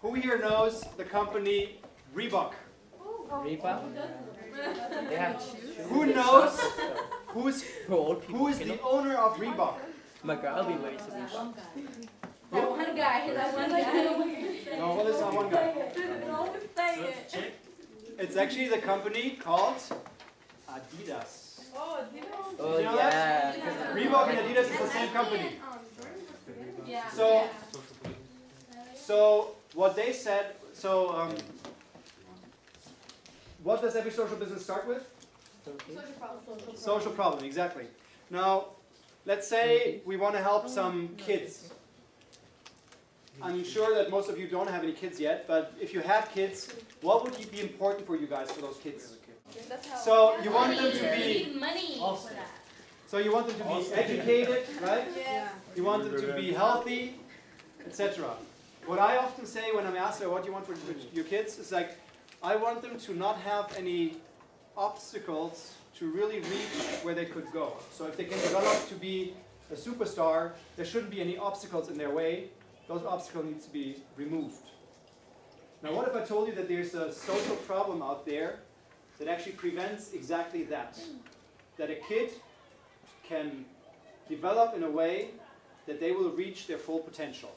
Who here knows the company Reebok? Reebok? They have shoes. Who knows who's For old people. who is the owner of Reebok? My girl be wearing some Reebok. That one guy, that one guy. No, what is that one guy? It's actually the company called Adidas. Oh, Oh You know yeah. Reebok and Adidas is the same company. yeah. So what they said, what does every social business start with? Social problem, exactly. Now, let's say we want to help some kids. I'm sure that most of you don't have any kids yet, but if you have kids, what would be important for you guys for those kids? So you want them to be money for that. So you want them to be educated, right? Yeah. You want them to be healthy, etc. What I often say when I'm asked what do you want for your kids is like, I want them to not have any obstacles to really reach where they could go. So if they can develop to be a superstar, there shouldn't be any obstacles in their way. Those obstacles need to be removed. Now what if I told you that there's a social problem out there that actually prevents exactly that? That a kid can develop in a way that they will reach their full potential.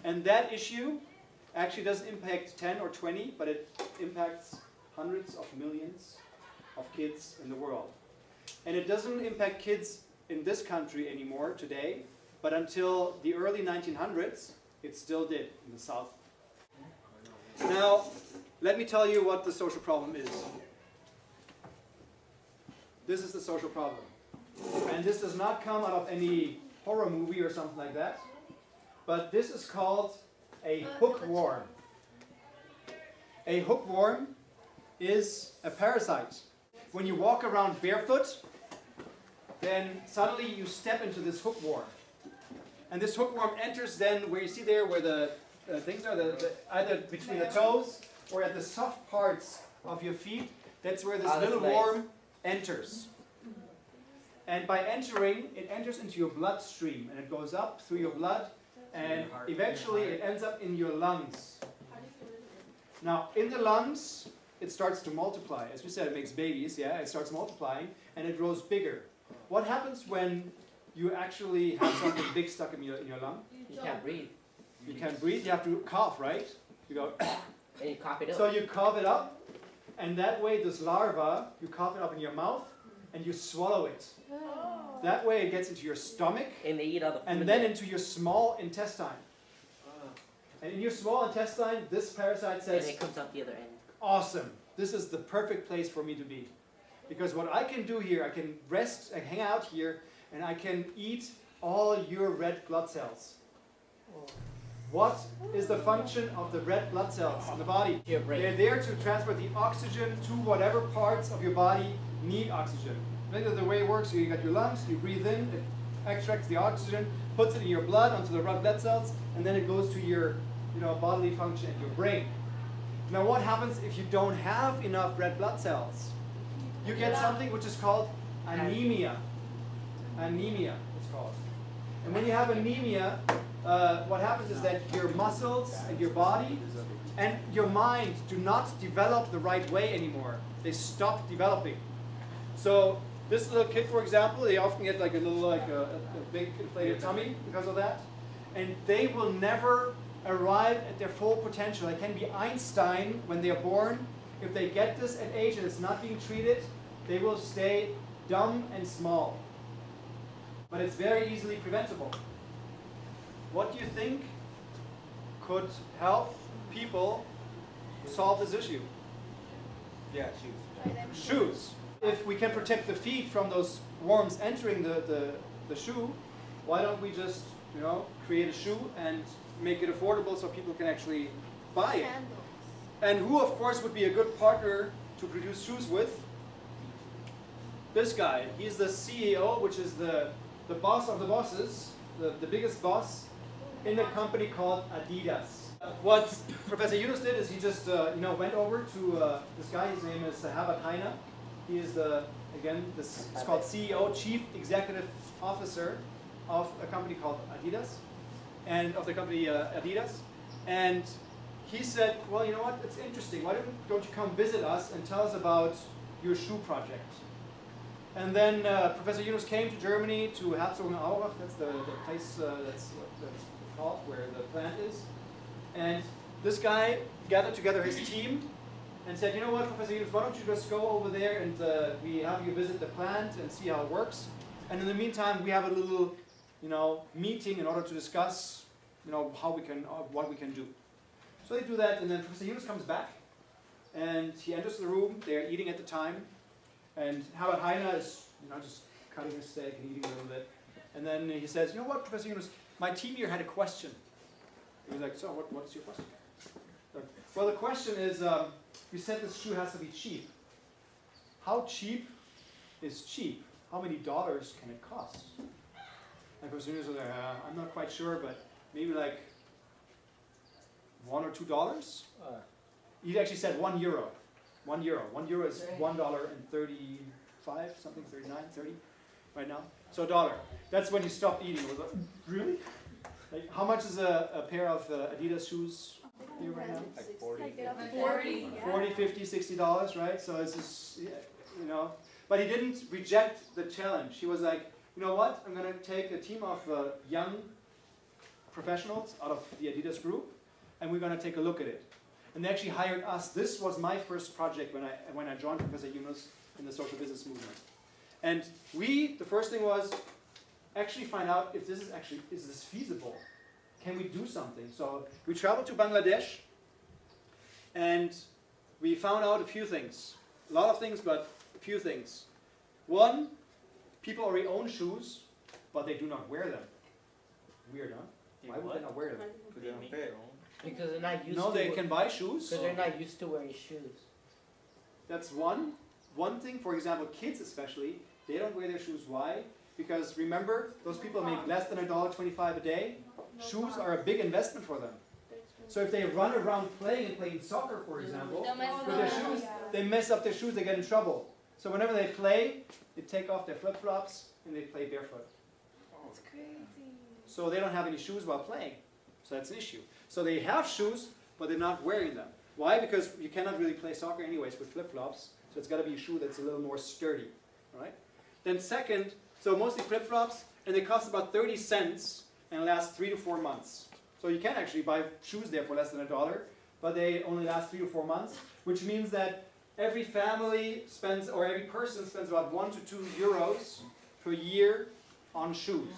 And that issue actually doesn't impact 10 or 20, but it impacts hundreds of millions of kids in the world. And it doesn't impact kids in this country anymore today, but until the early 1900s, it still did in the South. Now, let me tell you what the social problem is. This is the social problem. And this does not come out of any horror movie or something like that, but this is called a hookworm. A hookworm is a parasite. When you walk around barefoot, then suddenly you step into this hookworm. And this hookworm enters then where you see there where the things are, either between the toes or at the soft parts of your feet. That's where this little worm enters. And by entering, it enters into your bloodstream and it goes up through your blood and eventually it ends up in your lungs. Now, in the lungs, it starts to multiply. As we said, it makes babies, yeah? It starts multiplying and it grows bigger. What happens when you actually have something big stuck in your lung? You can't breathe. You can't breathe, you have to cough, right? You go, And you cough it up. so you cough it up, and that way this larva, you cough it up in your mouth, and you swallow it. That way it gets into your stomach, And they eat all the food. and then into your small intestine. And in your small intestine, this parasite And says, it comes out the other end. awesome, this is the perfect place for me to be. Because what I can do here, I can rest, I hang out here, and I can eat all your red blood cells. What is the function of the red blood cells in the body? Your brain. They're there to transport the oxygen to whatever parts of your body need oxygen. Think of the way it works, you got your lungs, you breathe in, it extracts the oxygen, puts it in your blood onto the red blood cells, and then it goes to your bodily function in your brain. Now what happens if you don't have enough red blood cells? You get something which is called anemia. Anemia, it's called. And when you have anemia, what happens is that your muscles and your body and your mind do not develop the right way anymore. They stop developing. So this little kid, for example, they often get like a little, a big inflated tummy because of that. And they will never arrive at their full potential. They can be Einstein when they are born. If they get this at age and it's not being treated, they will stay dumb and small. But it's very easily preventable. What do you think could help people solve this issue? Yeah, shoes. Shoes. If we can protect the feet from those worms entering the shoe, why don't we just create a shoe and make it affordable so people can actually buy it? And who, of course, would be a good partner to produce shoes with? This guy. He's the CEO, which is the boss of the bosses, the biggest boss in a company called Adidas. What Professor Yunus did is he just went over to this guy. His name is Herbert Heine. He is it's called CEO, Chief Executive Officer of a company called Adidas, and of the company Adidas. And he said, well, you know what, it's interesting. Why don't you come visit us and tell us about your shoe project? And then Professor Yunus came to Germany, to Herzogenaurach, that's the place that's called, where the plant is. And this guy gathered together his team and said, you know what, Professor Yunus, why don't you just go over there and we have you visit the plant and see how it works. And in the meantime, we have a little, meeting in order to discuss, how we can, what we can do. So they do that, and then Professor Yunus comes back, and he enters the room. They're eating at the time, and Herbert Heine is, just cutting his steak and eating a little bit. And then he says, you know what, Professor Yunus, my team here had a question. He was like, so what is your question? Well, the question is, you said this shoe has to be cheap. How cheap is cheap? How many dollars can it cost? And Professor Yunus was like, I'm not quite sure, but maybe like $1 or $2. He actually said €1. €1. €1 is $1.35, something, 39, 30 right now. So a dollar. That's when you stop eating. It was like, really? Like, how much is a pair of Adidas shoes here right now? Like 40. 40, 50, $60, right? So it's just, But he didn't reject the challenge. He was like, you know what? I'm going to take a team of young professionals out of the Adidas group, and we're going to take a look at it. And they actually hired us. This was my first project when I joined Professor Yunus in the social business movement. And the first thing was actually find out if this is this feasible? Can we do something? So we traveled to Bangladesh, and we found out a few things. A lot of things, but a few things. One, people already own shoes, but they do not wear them. Weird, huh? Why would they not wear them? Because they don't fit. Because they're not used No, to they can buy shoes. Because they're not used to wearing shoes. That's one thing. For example, kids especially, they don't wear their shoes. Why? Because remember, those people make less than $1.25 a day. Shoes are a big investment for them. So if they run around playing soccer, for example, with their shoes, they mess up their shoes, they get in trouble. So whenever they play, they take off their flip-flops and they play barefoot. That's crazy. So they don't have any shoes while playing. So that's an issue. So they have shoes, but they're not wearing them. Why? Because you cannot really play soccer anyways with flip-flops. So it's got to be a shoe that's a little more sturdy. All right? Then second, so mostly flip-flops, and they cost about 30 cents and last 3 to 4 months. So you can actually buy shoes there for less than $1, but they only last 3 to 4 months, which means that every family spends, or every person spends about 1 to 2 euros per year on shoes.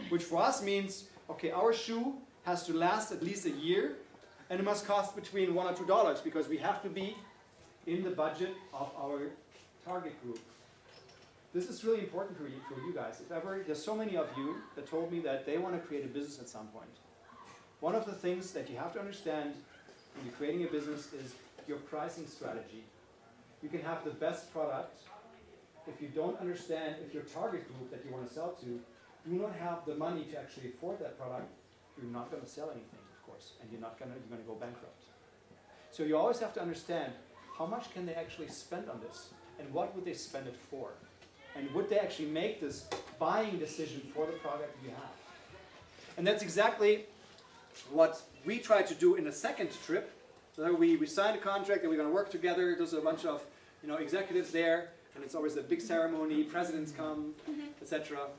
Which for us means, okay, our shoe has to last at least a year, and it must cost between $1 or $2 because we have to be in the budget of our target group. This is really important for you guys. If ever, there's so many of you that told me that they want to create a business at some point. One of the things that you have to understand when you're creating a business is your pricing strategy. You can have the best product. If you don't understand if your target group that you want to sell to do not have the money to actually afford that product, you're not going to sell anything, of course, and you're going to go bankrupt. So you always have to understand how much can they actually spend on this, and what would they spend it for, and would they actually make this buying decision for the product you have. And that's exactly what we tried to do in the second trip. So we signed a contract that we're going to work together. There's a bunch of executives there, and it's always a big ceremony. Presidents come, etc.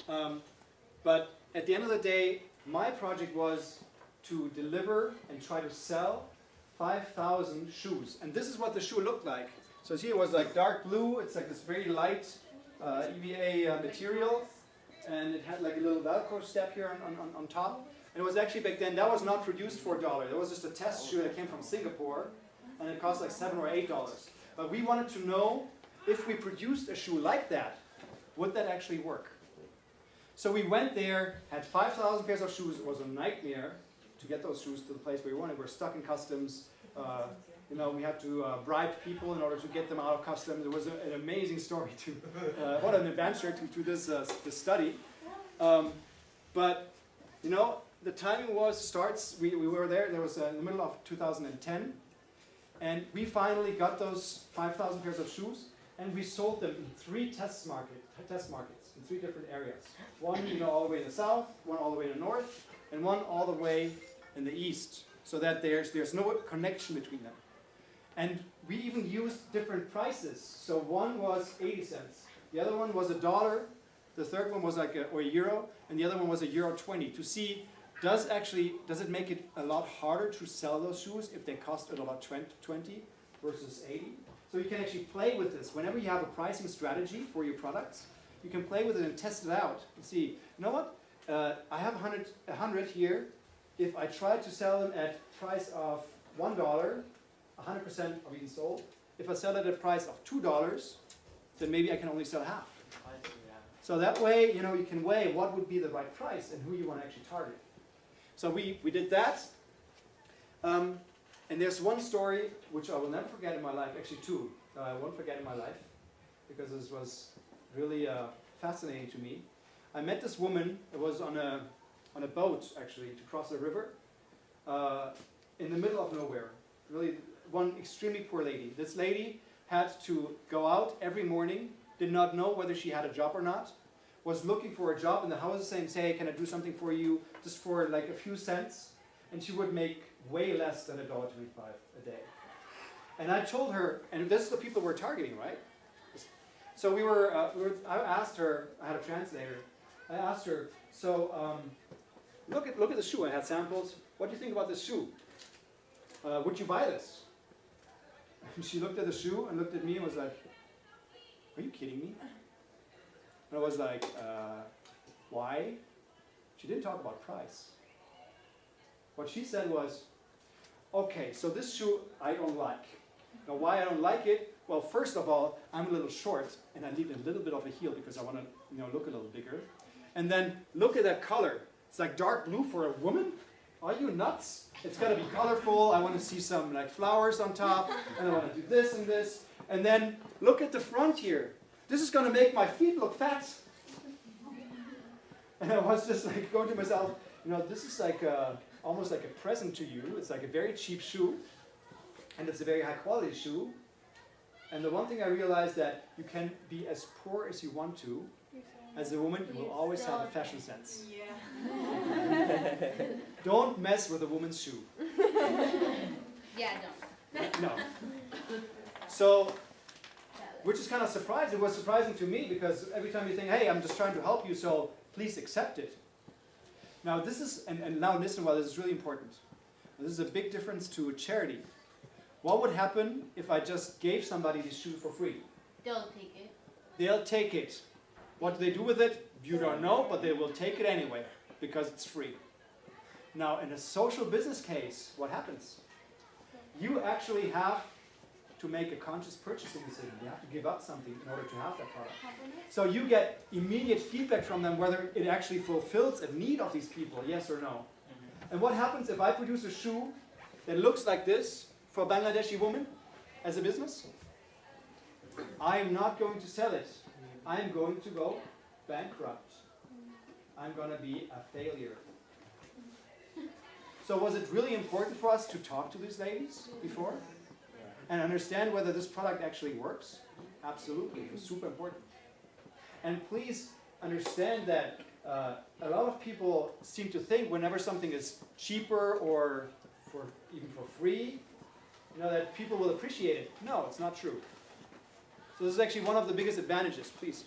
But at the end of the day, my project was to deliver and try to sell 5,000 shoes. And this is what the shoe looked like. So here it was like dark blue. It's like this very light EVA material. And it had like a little Velcro step here on top. And it was actually back then, that was not produced for $1. That was just a test shoe that came from Singapore. And it cost like $7 or $8. But we wanted to know if we produced a shoe like that, would that actually work? So we went there, had 5,000 pairs of shoes. It was a nightmare to get those shoes to the place where we wanted. We were stuck in customs. We had to bribe people in order to get them out of customs. It was an amazing story too. What an adventure to this study. But the timing starts. We were there. There was in the middle of 2010, and we finally got those 5,000 pairs of shoes, and we sold them in 3 test markets in 3 different areas. One, all the way in the south, one all the way in the north, and one all the way in the East, so that there's no connection between them. And we even used different prices. So one was 80 cents, the other one was $1, the third one was like a euro, and the other one was €1.20 to see does it make it a lot harder to sell those shoes if they cost $1.20 versus 80? So you can actually play with this. Whenever you have a pricing strategy for your products, you can play with it and test it out and see, you know what? I have 100 here. If I try to sell them at price of $1, 100% are being sold. If I sell it at a price of $2, then maybe I can only sell half. So that way, you know, you can weigh what would be the right price and who you want to actually target. So we did that. And there's one story which I will never forget in my life, actually two, I won't forget in my life, because this was really fascinating to me. I met this woman, it was on a boat actually, to cross a river, in the middle of nowhere. Really, one extremely poor lady. This lady had to go out every morning, did not know whether she had a job or not, was looking for a job in the houses saying, hey, can I do something for you, just for like a few cents? And she would make way less than $1.25 a day. And I told her, and this is the people we're targeting, right? So I asked her, I had a translator, I asked her, so look at the shoe. I had samples. What do you think about this shoe? Would you buy this? And she looked at the shoe and looked at me and was like, are you kidding me? And I was like, why? She didn't talk about price. What she said was, okay, so this shoe I don't like. Now why I don't like it? Well, first of all, I'm a little short and I need a little bit of a heel because I want to, you know, look a little bigger. And then look at that color. It's like dark blue for a woman? Are you nuts? It's got to be colorful. I want to see some like flowers on top, and I want to do this and this. And then look at the front here. This is going to make my feet look fat. And I was just like going to myself, you know, this is like almost like a present to you. It's like a very cheap shoe, and it's a very high quality shoe. And the one thing I realized that you can be as poor as you want to. As a woman, you will always have a fashion sense. Yeah. Don't mess with a woman's shoe. Yeah, don't. No. So, which is kind of surprising. It was surprising to me because every time you think, hey, I'm just trying to help you, so please accept it. Now this is, and now listen well, this is really important. This is a big difference to charity. What would happen if I just gave somebody this shoe for free? They'll take it. They'll take it. What do they do with it? You don't know, but they will take it anyway because it's free. Now, in a social business case, what happens? You actually have to make a conscious purchasing decision. You have to give up something in order to have that product. So you get immediate feedback from them whether it actually fulfills a need of these people, yes or no. And what happens if I produce a shoe that looks like this for a Bangladeshi woman as a business? I am not going to sell it. I am going to go bankrupt. I'm going to be a failure. So was it really important for us to talk to these ladies before? And understand whether this product actually works? Absolutely. It was super important. And please understand that a lot of people seem to think whenever something is cheaper or even for free, you know, that people will appreciate it. No, it's not true. So this is actually one of the biggest advantages. Please.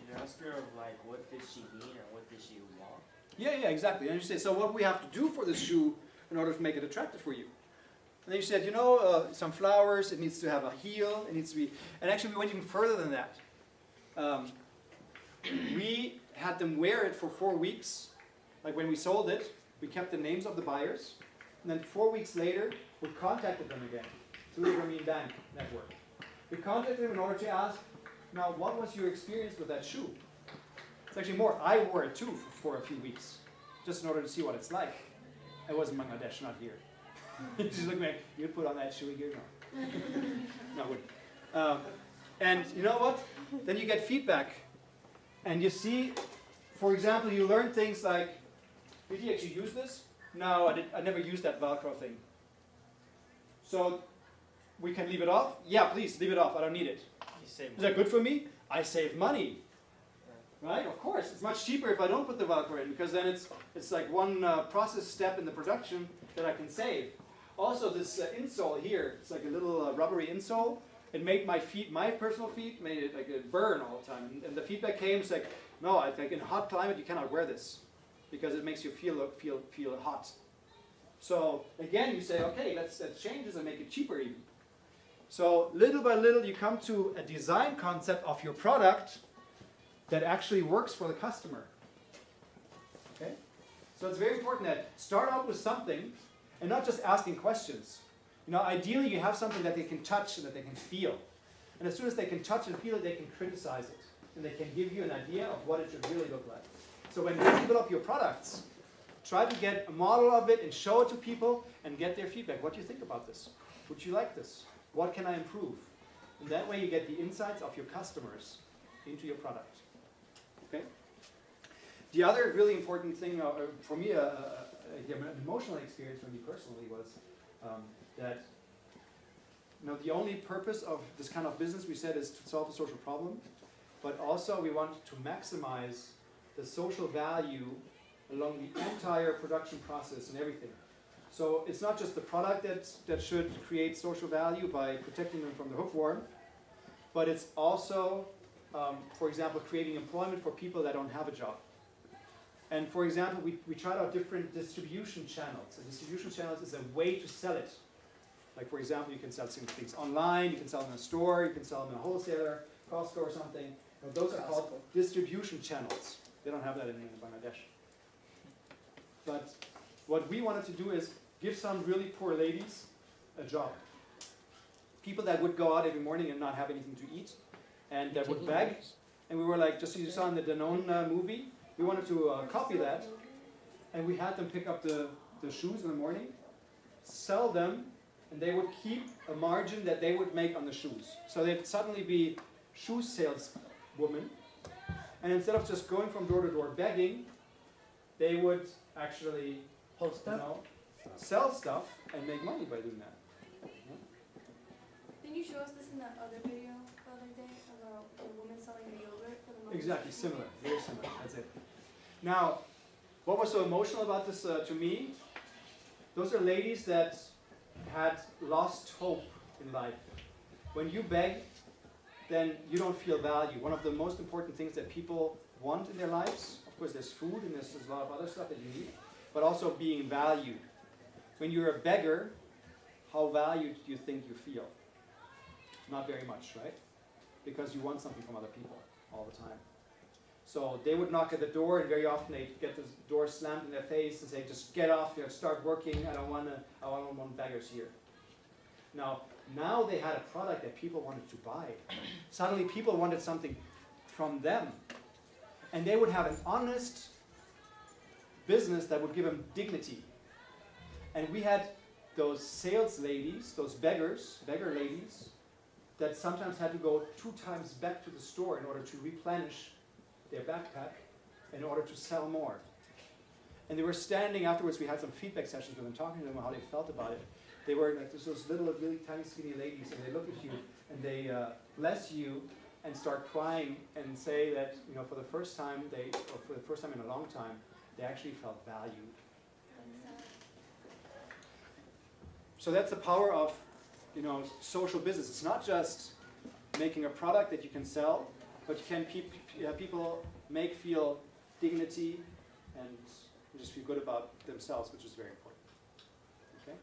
You ask her, like, what did she mean or what did she want? Yeah, exactly. And you say, so what we have to do for this shoe in order to make it attractive for you? And then you said, you know, some flowers, it needs to have a heel, it needs to be... And actually we went even further than that. We had them wear it for 4 weeks. Like when we sold it, we kept the names of the buyers. And then 4 weeks later, we contacted them again through the Grameen Bank network. We contacted them in order to ask, now what was your experience with that shoe? It's actually more, I wore it too for a few weeks, just in order to see what it's like. I was in Bangladesh, not here. She's looking like, you'd put on that shoe here? No. No, I wouldn't. And you know what? Then you get feedback. And you see, for example, you learn things like, did you actually use this? No, I never used that Velcro thing. So, we can leave it off? Yeah, please, leave it off. I don't need it. Is that good for me? I save money. Right? Of course. It's much cheaper if I don't put the Velcro in, because then it's like one process step in the production, that I can save. Also, this insole here, it's like a little rubbery insole. It made my feet, my personal feet, made it like it burn all the time. And the feedback came, it's like, no, like in hot climate you cannot wear this because it makes you feel hot. So again, you say, okay, let's change this and make it cheaper even. So little by little, you come to a design concept of your product that actually works for the customer. Okay? So it's very important that start out with something and not just asking questions. You know, ideally you have something that they can touch and that they can feel. And as soon as they can touch and feel it, they can criticize it. And they can give you an idea of what it should really look like. So when you develop your products, try to get a model of it and show it to people and get their feedback. What do you think about this? Would you like this? What can I improve? And that way you get the insights of your customers into your product. Okay? The other really important thing for me, an emotional experience for me personally was that the only purpose of this kind of business we said is to solve a social problem, but also we want to maximize the social value along the entire production process and everything. So it's not just the product that should create social value by protecting them from the hookworm, but it's also, for example, creating employment for people that don't have a job. And for example, we tried out different distribution channels. And distribution channels is a way to sell it. Like for example, you can sell things online, you can sell them in a store, you can sell them in a wholesaler, Costco or something. And those are called distribution channels. They don't have that in Bangladesh. But what we wanted to do is give some really poor ladies a job. People that would go out every morning and not have anything to eat, and that would beg. And we were like, just as you saw in the Danone movie, we wanted to copy that. And we had them pick up the shoes in the morning, sell them, and they would keep a margin that they would make on the shoes. So they'd suddenly be shoe saleswomen. And instead of just going from door to door begging, they would actually sell stuff and make money by doing that. Didn't you show us this in that other video the other day about the woman selling the yogurt for the mothers? Exactly, similar, very similar, that's it. Now, what was so emotional about this to me? Those are ladies that had lost hope in life. When you beg, then you don't feel value. One of the most important things that people want in their lives, of course there's food and there's a lot of other stuff that you need, but also being valued. When you're a beggar, how valued do you think you feel? Not very much, right? Because you want something from other people all the time. So they would knock at the door, and very often they'd get the door slammed in their face and say, just get off here, start working, I don't want beggars here. Now they had a product that people wanted to buy. Suddenly people wanted something from them. And they would have an honest business that would give them dignity. And we had those sales ladies, those beggar ladies, that sometimes had to go 2 times back to the store in order to replenish their backpack in order to sell more. And they were standing afterwards, we had some feedback sessions with them, talking to them how they felt about it. They were like those little, really tiny, skinny ladies, and they look at you, and they bless you, and start crying, and say that, for the first time, or for the first time in a long time, they actually felt valued. So that's the power of, social business. It's not just making a product that you can sell, but you can people feel dignity and just feel good about themselves, which is very important.